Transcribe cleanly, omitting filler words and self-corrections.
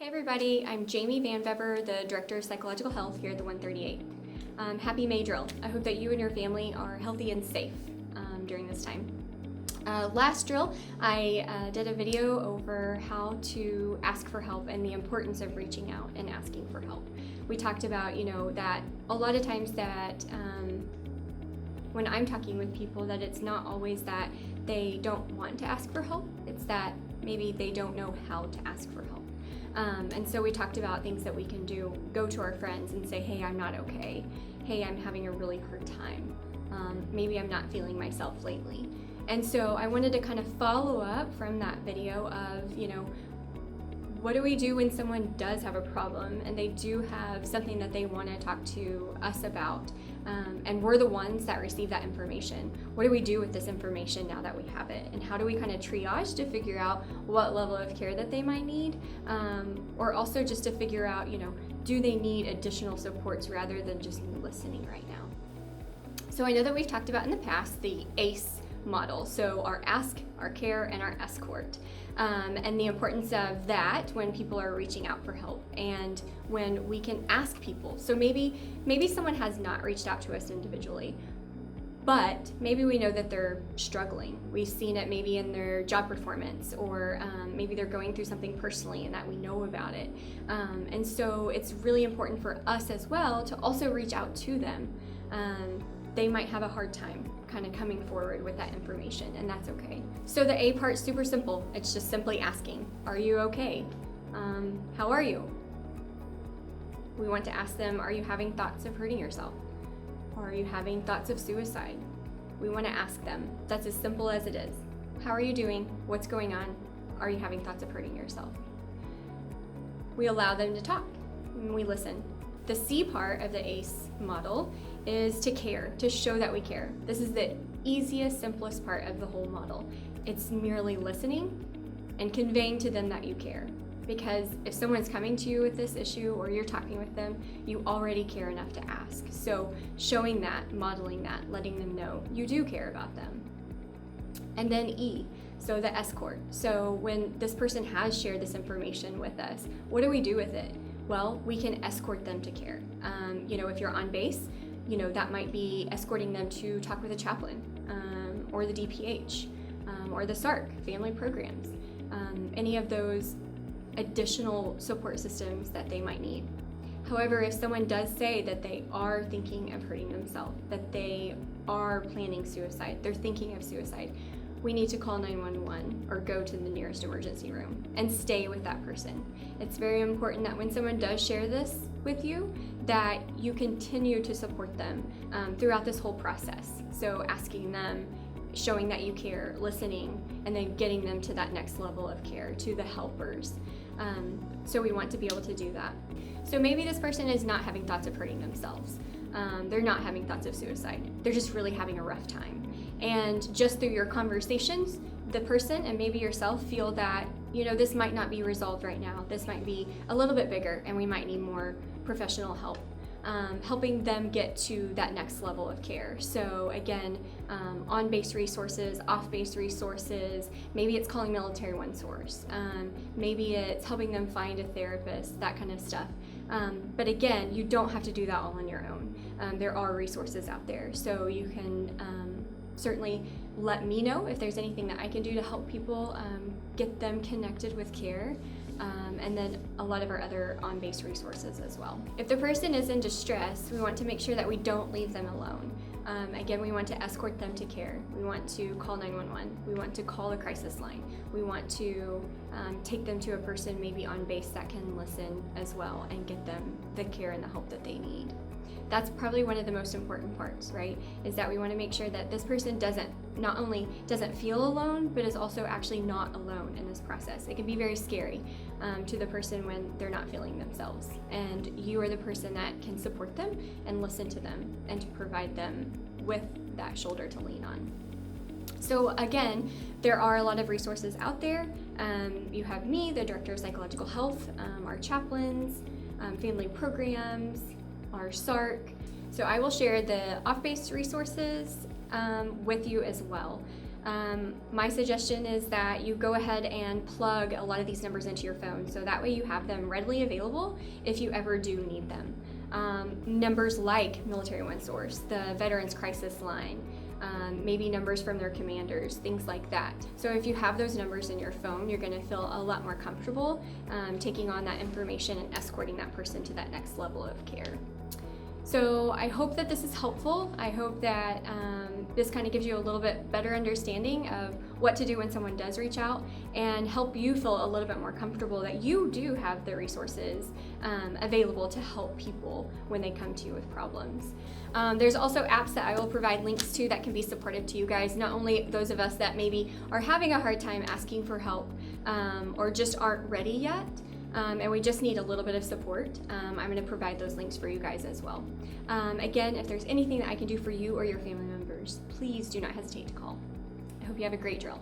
everybody, I'm Jamie Vanbeber, the Director of Psychological Health here at the 138. Happy May Drill. I hope that you and your family are healthy and safe during this time. Last drill, I did a video over how to ask for help and the importance of reaching out and asking for help. We talked about, that a lot of times that when I'm talking with people, that it's not always that they don't want to ask for help, it's that maybe they don't know how to ask for help. And so we talked about things that we can do. Go to our friends and say, hey, I'm not okay. Hey, I'm having a really hard time. Maybe I'm not feeling myself lately. And so I wanted to kind of follow up from that video of, what do we do when someone does have a problem and they do have something that they want to talk to us about, and we're the ones that receive that information. What do we do with this information now that we have it? And how do we kind of triage to figure out what level of care that they might need, or also just to figure out, do they need additional supports rather than just listening right now? So I know that we've talked about in the past the ACE model, so our ask, our care, and our escort, and the importance of that when people are reaching out for help and when we can ask people. So maybe someone has not reached out to us individually, but maybe we know that they're struggling. We've seen it maybe in their job performance, or maybe they're going through something personally and that we know about it. And so it's really important for us as well to also reach out to them. They might have a hard time kind of coming forward with that information, and that's okay. So the A part's super simple. It's just simply asking, are you okay? How are you? We want to ask them, are you having thoughts of hurting yourself? Or are you having thoughts of suicide? We want to ask them. That's as simple as it is. How are you doing? What's going on? Are you having thoughts of hurting yourself? We allow them to talk, and we listen. The C part of the ACE model is to care, to show that we care. This is the easiest, simplest part of the whole model. It's merely listening and conveying to them that you care. Because if someone's coming to you with this issue or you're talking with them, you already care enough to ask. So showing that, modeling that, letting them know you do care about them. And then E, so the escort. So when this person has shared this information with us, what do we do with it? Well, we can escort them to care. If you're on base, that might be escorting them to talk with a chaplain, or the DPH, or the SARC, family programs, any of those additional support systems that they might need. However, if someone does say that they are thinking of hurting themselves, that they are planning suicide, they're thinking of suicide, we need to call 911 or go to the nearest emergency room and stay with that person. It's very important that when someone does share this with you, that you continue to support them throughout this whole process. So asking them, showing that you care, listening, and then getting them to that next level of care, to the helpers. So we want to be able to do that. So maybe this person is not having thoughts of hurting themselves. They're not having thoughts of suicide. They're just really having a rough time. And just through your conversations, the person and maybe yourself feel that, this might not be resolved right now. This might be a little bit bigger and we might need more professional help, helping them get to that next level of care. So again, on-base resources, off-base resources, maybe it's calling military OneSource, maybe it's helping them find a therapist, that kind of stuff. But again, you don't have to do that all on your own. There are resources out there, so you can certainly let me know if there's anything that I can do to help people get them connected with care, and then a lot of our other on-base resources as well. If the person is in distress, we want to make sure that we don't leave them alone. Again, we want to escort them to care. We want to call 911. We want to call the crisis line. We want to take them to a person maybe on base that can listen as well and get them the care and the help that they need. That's probably one of the most important parts, right? Is that we want to make sure that this person not only doesn't feel alone, but is also actually not alone in this process. It can be very scary to the person when they're not feeling themselves. And you are the person that can support them and listen to them and to provide them with that shoulder to lean on. So again, there are a lot of resources out there. You have me, the Director of Psychological Health, our chaplains, family programs, our SARC. So I will share the off-base resources with you as well. My suggestion is that you go ahead and plug a lot of these numbers into your phone, so that way you have them readily available if you ever do need them. Numbers like Military OneSource, the Veterans Crisis Line, maybe numbers from their commanders, things like that. So if you have those numbers in your phone, you're going to feel a lot more comfortable taking on that information and escorting that person to that next level of care. So I hope that this is helpful. I hope that this kind of gives you a little bit better understanding of what to do when someone does reach out, and help you feel a little bit more comfortable that you do have the resources available to help people when they come to you with problems. There's also apps that I will provide links to that can be supportive to you guys, not only those of us that maybe are having a hard time asking for help or just aren't ready yet, and we just need a little bit of support. I'm going to provide those links for you guys as well. Again, if there's anything that I can do for you or your family members, please do not hesitate to call. I hope you have a great drill.